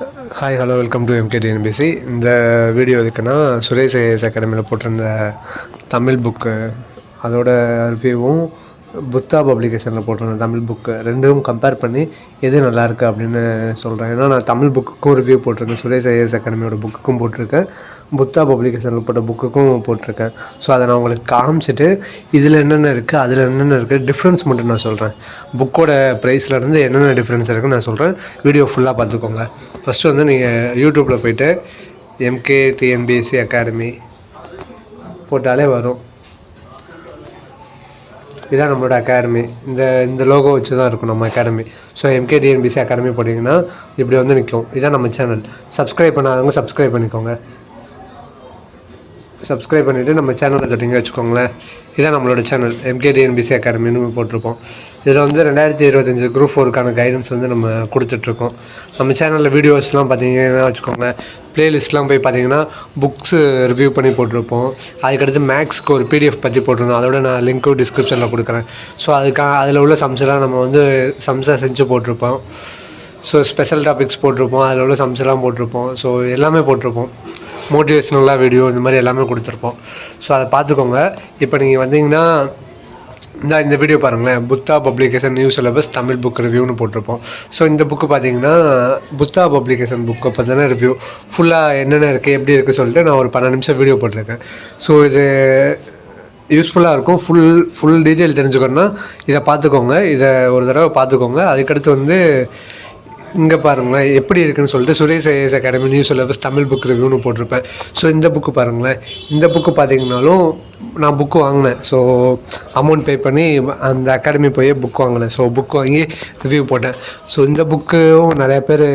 Hi hello welcome to MKTNBC. இந்த video எதுக்குன்னா Suresh IAS அகாடமியில் போட்டிருந்த தமிழ் புக்கு அதோட ரிவ்யூவும் புத்தா பப்ளிகேஷனில் போட்டிருந்த தமிழ் புக்கு ரெண்டும் கம்பேர் பண்ணி எது நல்லாயிருக்கு அப்படின்னு சொல்கிறேன். ஏன்னா நான் தமிழ் புக்குக்கும் ரிவ்யூ போட்டிருக்கேன், சுரேஷ் ஐஏஎஸ் அகாடமியோட புக்குக்கும் போட்டிருக்கேன், புத்தா பப்ளிகேஷனில் போட்ட புக்குக்கும் போட்டிருக்கேன். ஸோ அதை நான் உங்களுக்கு காமிச்சிட்டு இதில் என்னென்ன இருக்குது அதில் என்னென்ன இருக்குது டிஃப்ரென்ஸ் மட்டும் நான் சொல்கிறேன். புக்கோட ப்ரைஸ்லேருந்து என்னென்ன டிஃப்ரென்ஸ் இருக்குன்னு நான் சொல்கிறேன். வீடியோ ஃபுல்லாக பார்த்துக்கோங்க. ஃபஸ்ட்டு வந்து நீங்கள் யூடியூப்பில் போய்ட்டு MKTNBC அகாடமி போட்டாலே வரும். இதுதான் நம்மளோட அகாடமி. இந்த லோகோ வச்சு தான் இருக்கும் நம்ம அகாடமி. ஸோ MKTNBC அகாடமி போட்டிங்கன்னா இப்படி வந்து நிற்கும். இதுதான் நம்ம சேனல். சப்ஸ்கிரைப் பண்ணாதவங்க சப்ஸ்கிரைப் பண்ணிக்கோங்க. சப்ஸ்கிரைப் பண்ணிவிட்டு நம்ம சேனலில் தொட்டிங்க வச்சுக்கோங்களேன். இதுதான் நம்மளோட சேனல் MKTNBC அகாடமின்னு போட்டிருப்போம். இதில் வந்து 2025 குரூப் 4க்கான கைடன்ஸ் வந்து நம்ம கொடுத்துட்ருக்கோம். நம்ம சேனலில் வீடியோஸ்லாம் பார்த்தீங்கன்னா வச்சுக்கோங்க, ப்ளேலிஸ்ட்லாம் போய் பார்த்தீங்கன்னா புக்ஸு ரிவ்யூ பண்ணி போட்டிருப்போம். அதுக்கடுத்து மேக்ஸ்க்கு ஒரு PDF பற்றி போட்டிருந்தோம். அதோட நான் லிங்க்கும் டிஸ்கிரிப்ஷனில் கொடுக்குறேன். ஸோ அதில் உள்ள சம்ஸ்லாம் நம்ம வந்து சம்ஸை செஞ்சு போட்டிருப்போம். ஸோ ஸ்பெஷல் டாபிக்ஸ் போட்டிருப்போம், அதில் உள்ள சம்ஸ்லாம் போட்டிருப்போம். ஸோ எல்லாமே போட்டிருப்போம். மோட்டிவேஷ்னலாக வீடியோ இந்த மாதிரி எல்லாமே கொடுத்துருப்போம். ஸோ அதை பார்த்துக்கோங்க. இப்போ நீங்கள் வந்தீங்கன்னா இந்த வீடியோ பாருங்களேன், Buddha publication new syllabus Tamil book ரிவ்யூன்னு போட்டிருப்போம். ஸோ இந்த புக்கு பார்த்தீங்கன்னா புத்தா பப்ளிகேஷன் புக்கை பற்றின ரிவ்யூ ஃபுல்லாக என்னென்ன இருக்குது எப்படி இருக்குது சொல்லிட்டு நான் ஒரு 12 நிமிஷம் வீடியோ போட்டிருக்கேன். ஸோ இது யூஸ்ஃபுல்லாக இருக்கும். ஃபுல் டீட்டெயில் தெரிஞ்சுக்கணுன்னா இதை பார்த்துக்கோங்க. இதை ஒரு தடவை பார்த்துக்கோங்க. அதுக்கடுத்து வந்து இங்கே பாருங்களேன் எப்படி இருக்குன்னு சொல்லிட்டு Suresh IAS academy new syllabus Tamil book ரிவ்யூன்னு போட்டிருப்பேன். ஸோ இந்த புக்கு பாருங்களேன். இந்த புக்கு பார்த்தீங்கன்னாலும் நான் புக்கு வாங்கினேன். ஸோ அமௌண்ட் பே பண்ணி அந்த அகாடமி போய் புக் வாங்கினேன். ஸோ புக் வாங்கி ரிவ்யூ போட்டேன். ஸோ இந்த புக்கும் நிறையா பேர்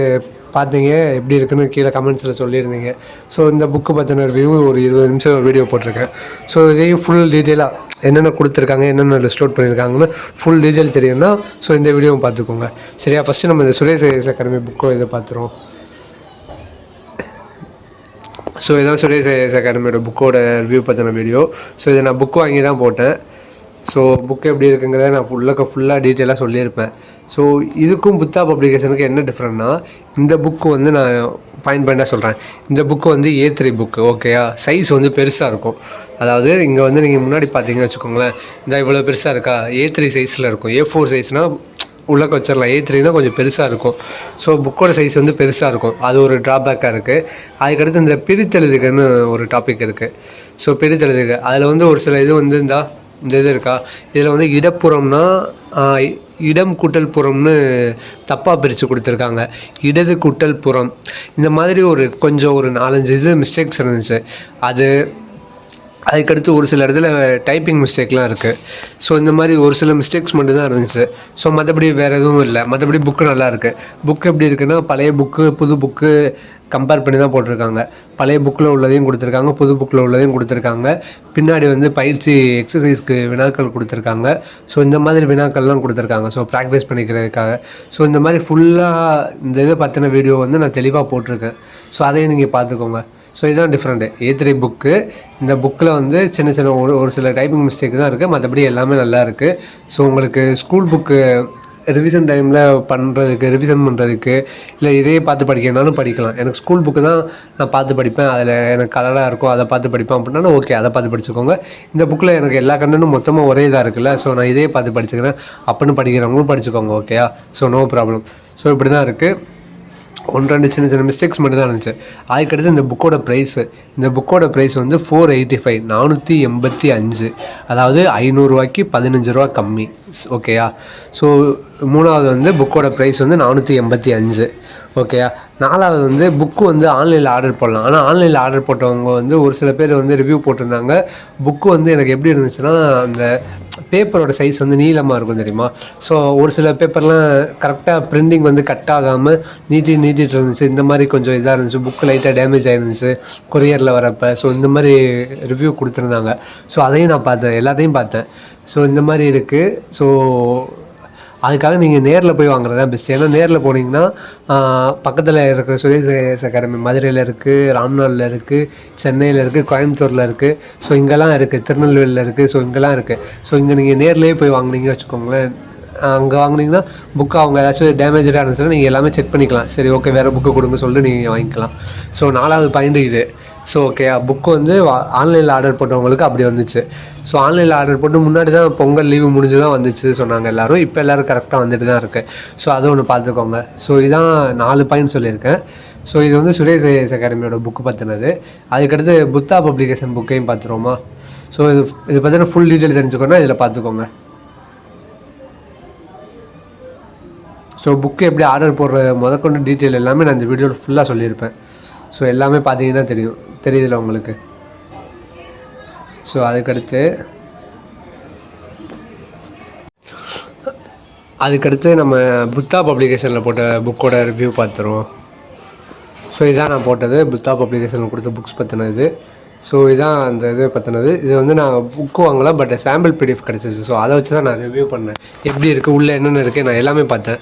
பார்த்தீங்க, எப்படி இருக்குன்னு கீழே கமெண்ட்ஸில் சொல்லியிருந்தீங்க. ஸோ இந்த புக்கு பற்றின ரிவ்யூ ஒரு 20 நிமிஷம் வீடியோ போட்டிருக்கேன். ஸோ இதையும் ஃபுல் டீட்டெயிலாக என்னென்ன கொடுத்துருக்காங்க, என்னென்ன லிஸ்ட் அவுட் பண்ணியிருக்காங்கன்னு ஃபுல் டீட்டெயில் தெரியும்னா ஸோ இந்த வீடியோவும் பார்த்துக்கோங்க. சரியா? ஃபஸ்ட்டு நம்ம இந்த சுரேஷ் ஐஏஎஸ் அகாடமி புக்கோ இதை பார்த்துருவோம். ஸோ இதான் சுரேஷ் ஐஏஎஸ் அகாடமியோட புக்கோட ரிவ்யூ பற்றின வீடியோ. ஸோ இதை நான் புக்கு வாங்கி தான் போட்டேன். ஸோ புக்கு எப்படி இருக்குங்கிறத நான் ஃபுல்லாக டீட்டெயிலாக சொல்லியிருப்பேன். ஸோ இதுக்கும் புத்தா பப்ளிகேஷனுக்கு என்ன டிஃப்ரெண்ட்னா, இந்த புக்கு வந்து நான் பாயிண்டாக சொல்கிறேன். இந்த புக்கு வந்து A3 புக்கு, ஓகேயா? சைஸ் வந்து பெருசாக இருக்கும். அதாவது இங்கே வந்து நீங்கள் முன்னாடி பார்த்தீங்கன்னு வச்சுக்கோங்களேன், இந்த இவ்வளோ பெருசாக இருக்கா, A3 சைஸில் இருக்கும். A4 சைஸ்னால் உள்ளே வச்சிடலாம். A3னா கொஞ்சம் பெருசாக இருக்கும். ஸோ புக்கோட சைஸ் வந்து பெருசாக இருக்கும். அது ஒரு ட்ராபேக்காக இருக்குது. அதுக்கடுத்து இந்த பிரித்தெழுதுகன்னு ஒரு டாபிக் இருக்குது. ஸோ பிரித்தெழுதுக அதில் வந்து ஒரு சில இது வந்து இந்த இது இருக்கா, இதில் வந்து இடப்புறம்னா இடம் கூட்டல் புறம்னு தப்பாக பிரித்து கொடுத்துருக்காங்க. இடது கூட்டல் புறம் இந்த மாதிரி கொஞ்சம் ஒரு 4-5 இது மிஸ்டேக்ஸ் இருந்துச்சு. அதுக்கடுத்து ஒரு சில இடத்துல டைப்பிங் மிஸ்டேக்லாம் இருக்குது. ஸோ இந்த மாதிரி ஒரு சில மிஸ்டேக்ஸ் மட்டும்தான் இருந்துச்சு. ஸோ மற்றபடி வேறு எதுவும் இல்லை. மற்றபடி புக்கு நல்லா இருக்குது. புக்கு எப்படி இருக்குன்னா, பழைய புக்கு புது புக்கு கம்பேர் பண்ணி தான் போட்டிருக்காங்க. பழைய புக்கில் உள்ளதையும் கொடுத்துருக்காங்க, புது புக்கில் உள்ளதையும் கொடுத்துருக்காங்க. பின்னாடி வந்து பயிற்சி எக்ஸசைஸ்க்கு வினாக்கள் கொடுத்துருக்காங்க. ஸோ இந்த மாதிரி வினாக்கள்லாம் கொடுத்துருக்காங்க. So practice பண்ணிக்கிறதுக்காக. ஸோ இந்த மாதிரி ஃபுல்லாக இந்த இதை பற்றின வீடியோ வந்து நான் தெளிவாக போட்டிருக்கேன். ஸோ அதையும் நீங்கள் பார்த்துக்கோங்க. ஸோ இதுதான் டிஃப்ரெண்ட்டு. A3 book. இந்த புக்கில் வந்து சின்ன ஒரு சில டைப்பிங் மிஸ்டேக் தான் இருக்குது. மற்றபடி எல்லாமே நல்லா இருக்குது. ஸோ உங்களுக்கு ஸ்கூல் புக்கு ரிவிஷன் டைமில் ரிவிஷன் பண்ணுறதுக்கு இல்லை இதையே பார்த்து படிக்கிறனாலும் படிக்கலாம். எனக்கு ஸ்கூல் புக்கு தான் நான் பார்த்து படிப்பேன், அதில் எனக்கு கலராக இருக்கும், அதை பார்த்து படிப்பேன் அப்படின்னா ஓகே, அதை பார்த்து படிச்சுக்கோங்க. இந்த புக்கில் எனக்கு எல்லா கண்டனும் மொத்தமாக ஒரே இதாக இருக்குல்ல, ஸோ நான் இதையே பார்த்து படிச்சுக்கிறேன் அப்படின்னு படிக்கிறவங்களும் படிச்சுக்கோங்க, ஓகேயா? So no problem. ஸோ இப்படி தான் இருக்குது. 1-2 சின்ன மிஸ்டேக்ஸ் மட்டும் தான் இருந்துச்சு. அதுக்கடுத்து இந்த புக்கோட ப்ரைஸ் வந்து 485 485. அதாவது 500 ரூபாய்க்கு 15 ரூபா கம்மி, ஓகேயா? ஸோ மூணாவது வந்து புக்கோட ப்ரைஸ் வந்து 485, ஓகேயா? நாலாவது வந்து புக்கு வந்து ஆன்லைனில் ஆர்டர் போடலாம். ஆனால் ஆன்லைனில் ஆர்டர் போட்டவங்க வந்து ஒரு சில பேர் வந்து ரிவ்யூ போட்டிருந்தாங்க. புக்கு வந்து எனக்கு எப்படி இருந்துச்சுன்னா, அந்த பேப்பரோட சைஸ் வந்து நீளமாக இருக்கும் தெரியுமா? ஸோ ஒரு சில பேப்பர்லாம் கரெக்டாக பிரிண்டிங் வந்து கட் ஆகாமல் நீட்டிகிட்டு இருந்துச்சு. இந்த மாதிரி கொஞ்சம் இதாக இருந்துச்சு. புக்கு லைட்டாக டேமேஜ் ஆகிருந்துச்சு கொரியரில் வரப்போ. ஸோ இந்த மாதிரி ரிவ்யூ கொடுத்துருந்தாங்க. ஸோ அதையும் நான் பார்த்தேன், எல்லாத்தையும் பார்த்தேன். ஸோ இந்த மாதிரி இருக்குது. ஸோ அதுக்காக நீங்கள் நேரில் போய் வாங்குறது தான் பெஸ்ட். ஏன்னா நேரில் போனீங்கன்னா பக்கத்தில் இருக்கிற சுரேஷ் ஐஏஎஸ் அகாடமி மதுரையில் இருக்குது, ராம்நாளில் இருக்குது, சென்னையில் இருக்குது, கோயம்புத்தூரில் இருக்குது. ஸோ இங்கெல்லாம் இருக்குது, திருநெல்வேலியில் இருக்குது. ஸோ இங்கெல்லாம் இருக்குது. ஸோ இங்கே நீங்கள் நேர்லேயே போய் வாங்கினீங்க வச்சுக்கோங்களேன், அங்கே வாங்குனீங்கன்னா புக்கு அவங்க ஏதாச்சும் டேமேஜாக இருந்துச்சுன்னா நீங்கள் எல்லாமே செக் பண்ணிக்கலாம். சரி ஓகே வேறு புக்கு கொடுங்க சொல்லிட்டு நீங்கள் வாங்கிக்கலாம். ஸோ 4வது பாயிண்ட் இது. ஸோ ஓகே புக்கு வந்து ஆன்லைனில் ஆர்டர் போட்டவங்களுக்கு அப்படி வந்துச்சு. ஸோ ஆன்லைனில் ஆர்டர் போட்டு முன்னாடி தான் பொங்கல் லீவு முடிஞ்சு தான் வந்துச்சு சொன்னாங்க எல்லோரும். இப்போ எல்லோரும் கரெக்டாக வந்துட்டு தான் இருக்குது. ஸோ அதை ஒன்று பார்த்துக்கோங்க. ஸோ இதான் 4 பாயிண்ட் சொல்லியிருக்கேன். ஸோ இது வந்து சுரேஷ் ஐஏஎஸ் அகாடமியோட புக்கு பற்றினது. அதுக்கடுத்து புத்தா பப்ளிகேஷன் புக்கையும் பார்த்துருவோமா. ஸோ இது பார்த்தீங்கன்னா ஃபுல் டீட்டெயில் தெரிஞ்சுக்கணுன்னா இதில் பார்த்துக்கோங்க. ஸோ புக்கு எப்படி ஆர்டர் போடுற முதற்கொண்டு டீட்டெயில் எல்லாமே நான் இந்த வீடியோவில் ஃபுல்லாக சொல்லியிருப்பேன். ஸோ எல்லாமே பார்த்தீங்கன்னா தெரியுதுல உங்களுக்கு. ஸோ அதுக்கடுத்து நம்ம புத்தா பப்ளிகேஷனில் போட்ட புக்கோட ரிவ்யூ பார்த்துருவோம். ஸோ இதான் நான் போட்டது புத்தா பப்ளிகேஷனில் கொடுத்த புக்ஸ் பற்றினது. ஸோ இதான் அந்த இது பற்றினது. இது வந்து நான் புக்கு வாங்கலாம், பட் சாம்பிள் பிடிஎஃப் கிடச்சிச்சு. ஸோ அதை வச்சு தான் நான் ரிவ்யூ பண்ணேன். எப்படி இருக்குது உள்ளே என்னென்ன இருக்குது நான் எல்லாமே பார்த்தேன்.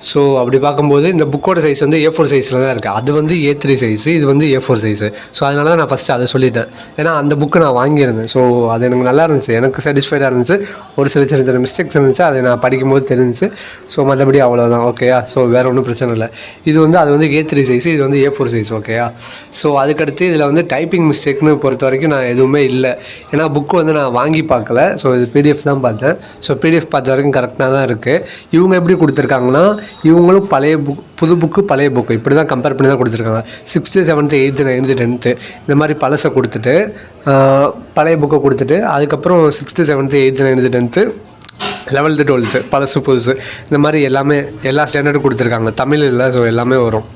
ஸோ அப்படி பார்க்கும்போது இந்த புக்கோட சைஸ் வந்து A4 சைஸில் தான் இருக்குது. அது வந்து A3 சைஸு, இது வந்து A4 சைஸு. ஸோ அதனால தான் நான் ஃபஸ்ட்டு அதை சொல்லிட்டேன். ஏன்னா அந்த புக்கு நான் வாங்கியிருந்தேன். ஸோ அது எனக்கு நல்லா இருந்துச்சு, எனக்கு சாட்டிஸ்ஃபைடாக இருந்துச்சு. ஒரு சின்ன சின்ன மிஸ்டேக்ஸ் இருந்துச்சு, அதை நான் படிக்கும்போது தெரிஞ்சிச்சு. ஸோ மற்றபடி அவ்வளோதான். ஓகேயா. ஸோ வேறு ஒன்றும் பிரச்சனை இல்லை. அது வந்து A3 சைஸு, இது வந்து A4 சைஸ். ஓகேயா. ஸோ அதுக்கடுத்து இதில் வந்து டைப்பிங் மிஸ்டேக்னு பொறுத்த வரைக்கும் நான் எதுவுமே இல்லை. ஏன்னா புக்கு வந்து நான் வாங்கி பார்க்கல. ஸோ இது PDF தான் பார்த்தேன். ஸோ PDF பார்த்த வரைக்கும் கரெக்டாக தான் இருக்குது. இவங்க எப்படி கொடுத்துருக்காங்கன்னா, இவங்களும் பழைய புது புக்கு பழைய புக்கு இப்படி தான் கம்பேர் பண்ணி தான் கொடுத்துருக்காங்க. 6th 7th 8th 9th 10th இந்த மாதிரி பழசை கொடுத்துட்டு பழைய புக்கை கொடுத்துட்டு அதுக்கப்புறம் 6th 7th 8th 9th 10th 11th 12th பழசு புதுசு இந்த மாதிரி எல்லா ஸ்டாண்டர்டும் கொடுத்துருக்காங்க. தமிழ் இல்லை. ஸோ எல்லாமே வரும்.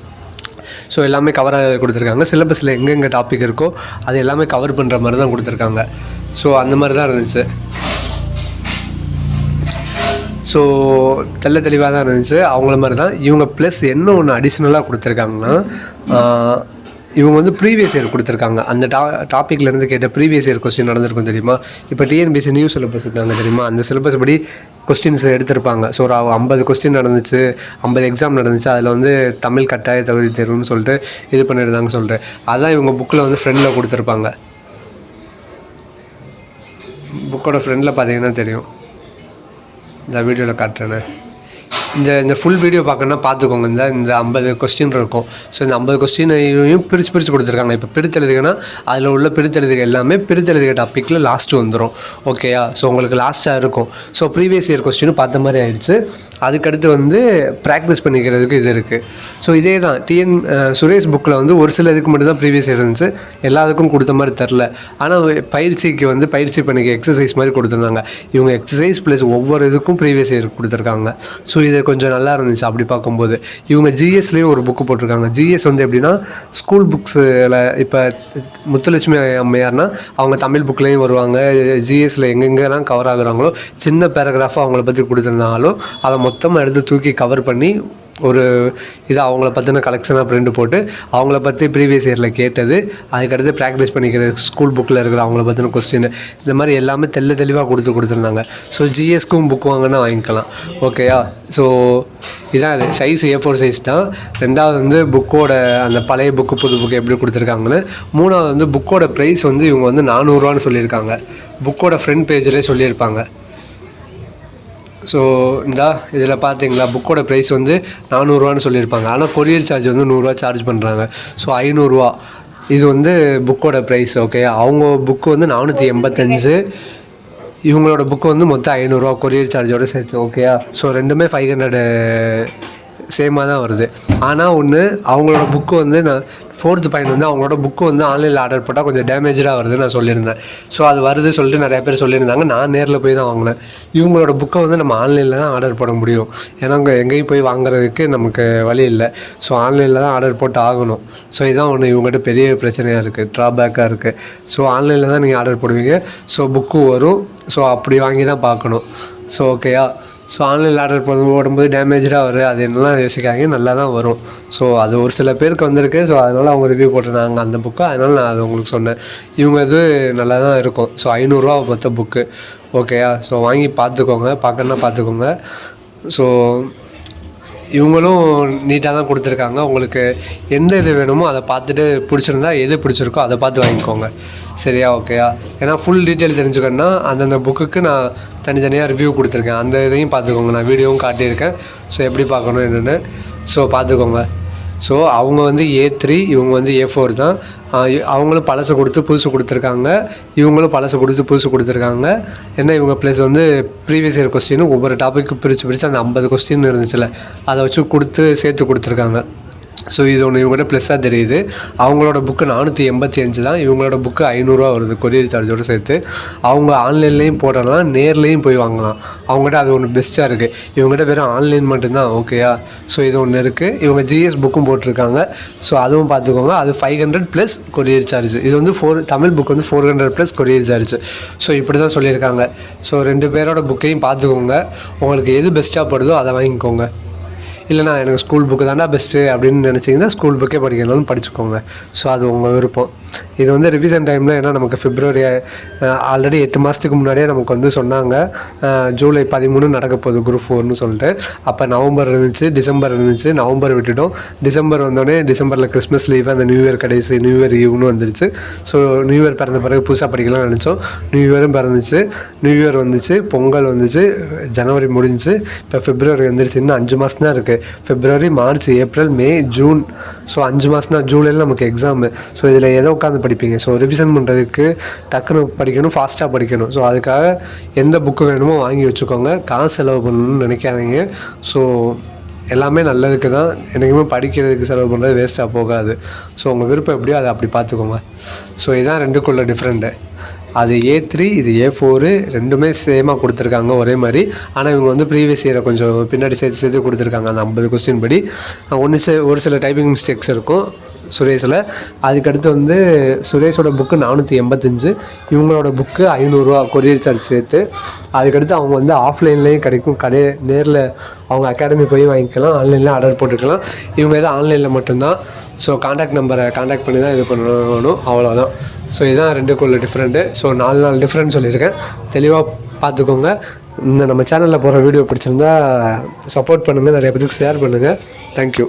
ஸோ எல்லாமே கவராக கொடுத்துருக்காங்க. சிலபஸில் எங்கெங்கே டாபிக் இருக்கோ அது எல்லாமே கவர் பண்ணுற மாதிரி தான் கொடுத்துருக்காங்க. ஸோ அந்த மாதிரி தான் இருந்துச்சு. ஸோ தெளிவாக தான் இருந்துச்சு. அவங்கள மாதிரி தான் இவங்க. ப்ளஸ் என்ன ஒன்று அடிஷ்னலாக கொடுத்துருக்காங்கன்னா, இவங்க வந்து ப்ரீவியஸ் இயர் கொடுத்துருக்காங்க. அந்த டாப்பிக்லேருந்து கேட்ட ப்ரீவியஸ் இயர் கொஸ்டின் நடந்திருக்கும் தெரியுமா. இப்போ டிஎன்பிஎஸ்சி நியூ சிலபஸ் விட்டாங்க தெரியுமா. அந்த சிலபஸ் படி கொஸ்டின்ஸ் எடுத்திருப்பாங்க. ஸோ ஒரு 50 கொஸ்டின் நடந்துச்சு, 50 எக்ஸாம் நடந்துச்சு. அதில் வந்து தமிழ் கட்டாய தகுதி தேர்வுன்னு சொல்லிட்டு இது பண்ணியிருந்தாங்க சொல்லிட்டு அதான் இவங்க புக்கில் வந்து ஃப்ரெண்டில் கொடுத்துருப்பாங்க. புக்கோட ஃப்ரெண்டில் பார்த்தீங்கன்னா தெரியும். இந்த வீடியோவில் காட்டுறேன்னு இந்த ஃபுல் வீடியோ பார்க்கணுன்னா பார்த்துக்கோங்க. இந்த 50 கொஸ்டின் இருக்கும். ஸோ இந்த 50 கொஸ்டினையும் பிரித்து கொடுத்துருக்காங்க. இப்போ பிரித்தெழுதுகன்னா அதில் உள்ள பிரித்தெழுதுக எல்லாமே பிரித்தெழுதுக டாப்பிக்கில் லாஸ்ட்டு வந்துடும். ஓகேயா. ஸோ உங்களுக்கு லாஸ்ட்டாக இருக்கும். ஸோ ப்ரீவியஸ் இயர் கொஸ்டினும் பார்த்த மாதிரி ஆயிடுச்சு. அதுக்கடுத்து வந்து ப்ராக்டிஸ் பண்ணிக்கிறதுக்கு இது இருக்குது. ஸோ இதே தான் சுரேஷ் புக்கில் வந்து ஒரு சில இதுக்கு மட்டும் தான் ப்ரீவியஸ் இயர் இருந்துச்சு. எல்லாத்துக்கும் கொடுத்த மாதிரி தெரில. ஆனால் பயிற்சிக்கு வந்து பயிற்சி பண்ணிக்க எக்ஸசைஸ் மாதிரி கொடுத்துருந்தாங்க. இவங்க எக்ஸசைஸ் ப்ளஸ் ஒவ்வொரு இதுக்கும் ப்ரீவியஸ் இயர் கொடுத்துருக்காங்க. ஸோ இது கொஞ்சம் நல்லா இருந்துச்சு அப்படி பார்க்கும்போது. இவங்க ஜிஎஸ்லேயும் ஒரு புக்கு போட்டிருக்காங்க. ஜிஎஸ் வந்து எப்படின்னா ஸ்கூல் புக்ஸில் இப்போ முத்துலட்சுமி அம்மையார்னா அவங்க தமிழ் புக்லேயும் வருவாங்க. ஜிஎஸ்சில் எங்கெங்கெல்லாம் கவர் ஆகுறாங்களோ சின்ன பேராகிராஃபாக அவங்கள பற்றி கொடுத்துருந்தாங்களோ அதை மொத்தமாக எடுத்து தூக்கி கவர் பண்ணி ஒரு இதை அவங்கள பற்றின கலெக்ஷனாக பிரிண்ட் போட்டு அவங்கள பற்றி ப்ரீவியஸ் இயரில் கேட்டது, அதுக்கடுத்து ப்ராக்டிஸ் பண்ணிக்கிறது ஸ்கூல் புக்கில் இருக்கிற அவங்கள பற்றின கொஸ்டின் இந்த மாதிரி எல்லாமே தெளிவாக கொடுத்துருந்தாங்க. ஸோ ஜிஎஸ்க்கும் புக் வாங்கினா வாங்கிக்கலாம். ஓகேயா. ஸோ இதான் சைஸ் A4 சைஸ் தான். ரெண்டாவது வந்து புக்கோட அந்த பழைய புக்கு புது புக்கு எப்படி கொடுத்துருக்காங்கன்னு. மூணாவது வந்து புக்கோட ப்ரைஸ் வந்து இவங்க வந்து 400ரூவான்னு சொல்லியிருக்காங்க. புக்கோட ஃப்ரண்ட் பேஜ்லேயே சொல்லியிருப்பாங்க. ஸோ இதில் பார்த்தீங்களா புக்கோட ப்ரைஸ் வந்து 400ரூவான்னு சொல்லியிருப்பாங்க. ஆனால் கொரியர் சார்ஜ் வந்து 100ரூவா சார்ஜ் பண்ணுறாங்க. ஸோ 500ரூவா இது வந்து புக்கோட ப்ரைஸ். ஓகே. அவங்க புக்கு வந்து 485, இவங்களோட புக்கு வந்து மொத்தம் 500ரூவா கொரியர் சார்ஜோடு சேர்த்து. ஓகேயா. ஸோ ரெண்டுமே 500 சேமாக தான் வருது. ஆனால் ஒன்று அவங்களோட புக்கு வந்து நான் 4th பாயிண்ட் வந்து அவங்களோட புக்கு வந்து ஆன்லைனில் ஆர்டர் போட்டால் கொஞ்சம் டேமேஜாக வருதுன்னு நான் சொல்லியிருந்தேன். ஸோ அது வருது சொல்லிட்டு நிறைய பேர் சொல்லியிருந்தாங்க. நான் நேரில் போய் தான் வாங்கினேன். இவங்களோட புக்கை வந்து நம்ம ஆன்லைனில் தான் ஆர்டர் போட முடியும். ஏன்னா அங்கே எங்கேயும் போய் வாங்குறதுக்கு நமக்கு வழி இல்லை. ஸோ ஆன்லைனில் தான் ஆர்டர் போட்டு ஆகணும். ஸோ இதான் ஒன்று இவங்ககிட்ட பெரிய பிரச்சனையாக இருக்குது, ட்ராபேக்காக இருக்குது. ஸோ ஆன்லைனில் தான் நீங்கள் ஆர்டர் போடுவீங்க. ஸோ புக்கு வரும். ஸோ அப்படி வாங்கி தான் பார்க்கணும். ஸோ ஓகேயா. ஸோ ஆன்லைனில் ஆர்டர் போடும்போது டேமேஜாக வரும் அது என்னெல்லாம் யோசிக்காங்க, நல்லா தான் வரும். ஸோ அது ஒரு சில பேருக்கு வந்திருக்கு. ஸோ அதனால் அவங்க ரிவ்யூ போட்டிருந்தாங்க அந்த புக்கு. அதனால் நான் அது உங்களுக்கு சொன்னேன். இவங்க இது நல்லா தான் இருக்கும். ஸோ 500ரூவா மொத்த புக்கு. ஓகேயா. ஸோ வாங்கி பார்த்துக்கோங்க, பார்க்கணுன்னா பார்த்துக்கோங்க. ஸோ இவங்களும் நீட்டாக தான் கொடுத்துருக்காங்க. உங்களுக்கு எந்த இது வேணுமோ அதை பார்த்துட்டு பிடிச்சிருந்தா எது பிடிச்சிருக்கோ அதை பார்த்து வாங்கிக்கோங்க. சரியா? ஓகேயா? ஏன்னா ஃபுல் டீட்டெயில் தெரிஞ்சுக்கணுன்னா அந்தந்த புக்குக்கு நான் தனித்தனியாக ரிவ்யூ கொடுத்துருக்கேன். அந்த இதையும் பார்த்துக்கோங்க. நான் வீடியோவும் காட்டியிருக்கேன். ஸோ எப்படி பார்க்கணும் என்னென்னு ஸோ பார்த்துக்கோங்க. ஸோ அவங்க வந்து A3, இவங்க வந்து A4 தான். அவங்களும் பழசு கொடுத்து புதுசு கொடுத்துருக்காங்க, இவங்களும் பழசு கொடுத்து புதுசு கொடுத்துருக்காங்க. ஏன்னா இவங்க ப்ளஸ் வந்து ப்ரீவியஸ் இயர் கொஸ்டின் ஒவ்வொரு டாப்பிக்கு பிரித்து அந்த 50 கொஸ்டின் இருந்துச்சுல்ல அதை வச்சு சேர்த்து கொடுத்துருக்காங்க. ஸோ இது ஒன்று இவங்ககிட்ட ப்ளஸ்ஸாக தெரியுது. அவங்களோட புக்கு 485 தான், இவங்களோட புக்கு 500 வருது கொரியர் சார்ஜோடு சேர்த்து. அவங்க ஆன்லைன்லேயும் போடலாம், நேர்லேயும் போய் வாங்கலாம். அவங்ககிட்ட அது ஒன்று பெஸ்ட்டாக இருக்குது. இவங்ககிட்ட வெறும் ஆன்லைன் மட்டும்தான். ஓகேயா? ஸோ இது ஒன்று இருக்குது. இவங்க GS புக்கும் போட்டிருக்காங்க. ஸோ அதுவும் பார்த்துக்கோங்க. அது 500 ப்ளஸ் கொரியர் சார்ஜ். இது வந்து தமிழ் புக் வந்து 400 ப்ளஸ் கொரியர் சார்ஜ். ஸோ இப்படி தான் சொல்லியிருக்காங்க. ஸோ 2 பேரோட புக்கையும் பார்த்துக்கோங்க. உங்களுக்கு எது பெஸ்ட்டாக படுதோ அதை வாங்கிக்கோங்க. இல்லைனா எனக்கு ஸ்கூல் புக்கு தாண்டா பெஸ்ட்டு அப்படின்னு நினச்சிங்கன்னா ஸ்கூல் புக்கே படிக்கணும்னு படிச்சுக்கோங்க. ஸோ அது உங்கள் விருப்பம். இது வந்து ரிவிஷன் டைமில் ஏன்னா நமக்கு February ஆல்ரெடி 8 மாதத்துக்கு முன்னாடியே நமக்கு வந்து சொன்னாங்க July 13 நடக்க போகுது Group 4ன்னு சொல்லிட்டு. அப்போ நவம்பர் இருந்துச்சு, டிசம்பர் இருந்துச்சு. நவம்பர் விட்டுட்டோம். டிசம்பர் வந்தோடனே டிசம்பரில் கிறிஸ்மஸ் லீவ், அந்த நியூ இயர் கடைசி நியூ இயர் ஈவ்னு வந்துடுச்சு. ஸோ நியூ இயர் பிறந்த பிறகு புதுசாக படிக்கலாம்னு நினச்சோம். நியூ இயரும் பிறந்துச்சு, நியூ இயர் வந்துச்சு, பொங்கல் வந்துச்சு, ஜனவரி முடிஞ்சிச்சு, இப்போ February வந்துருச்சு. இன்னும் 5 மாதம் தான் இருக்குது. February, March, April, May, June. So 5 மாதம் தான். ஜூலையில் நமக்கு எக்ஸாமு. ஸோ இதில் எதை உட்காந்து படிப்பீங்க? ஸோ ரிவிஷன் பண்ணுறதுக்கு டக்குன்னு படிக்கணும், ஃபாஸ்ட்டாக படிக்கணும். ஸோ அதுக்காக எந்த புக்கு வேணுமோ வாங்கி வச்சுக்கோங்க. காசு செலவு பண்ணணும்னு நினைக்காதீங்க. ஸோ எல்லாமே நல்லதுக்கு தான். எனக்குமே படிக்கிறதுக்கு செலவு பண்ணுறது வேஸ்ட்டாக போகாது. ஸோ உங்கள் விருப்பம் எப்படியோ அதை அப்படி பார்த்துக்கோங்க. ஸோ இதுதான் ரெண்டுக்குள்ள டிஃப்ரெண்ட்டு. அது A3, இது A4, ரெண்டுமே சேமாக கொடுத்துருக்காங்க ஒரே மாதிரி. ஆனால் இவங்க வந்து ப்ரீவியஸ் இயரை கொஞ்சம் பின்னாடி சேர்த்து கொடுத்துருக்காங்க. அந்த 50 கொஸ்டின் படி ஒரு சில டைப்பிங் மிஸ்டேக்ஸ் இருக்கும் சுரேஷில். அதுக்கடுத்து வந்து சுரேஷோட புக்கு 485, இவங்களோட புக்கு 500 கொரியர் சார்ஜ் சேர்த்து. அதுக்கடுத்து அவங்க வந்து ஆஃப்லைன்லேயும் கிடைக்கும், நேரில் அவங்க அகாடமி போய் வாங்கிக்கலாம், ஆன்லைனில் ஆர்டர் போட்டுக்கலாம். இவங்க எதாவது ஆன்லைனில் மட்டும்தான். ஸோ காண்டாக்ட் நம்பரை காண்டாக்ட் பண்ணி தான் இது பண்ணணும், அவ்வளோதான். ஸோ இதுதான் ரெண்டுக்குள்ள டிஃப்ரெண்ட்டு. ஸோ 4 டிஃப்ரெண்ட் சொல்லியிருக்கேன். தெளிவாக பார்த்துக்கோங்க. இந்த நம்ம சேனலில் போகிற வீடியோ பிடிச்சிருந்தா சப்போர்ட் பண்ணுங்கள், நிறைய பேருக்கு ஷேர் பண்ணுங்கள். தேங்க்யூ.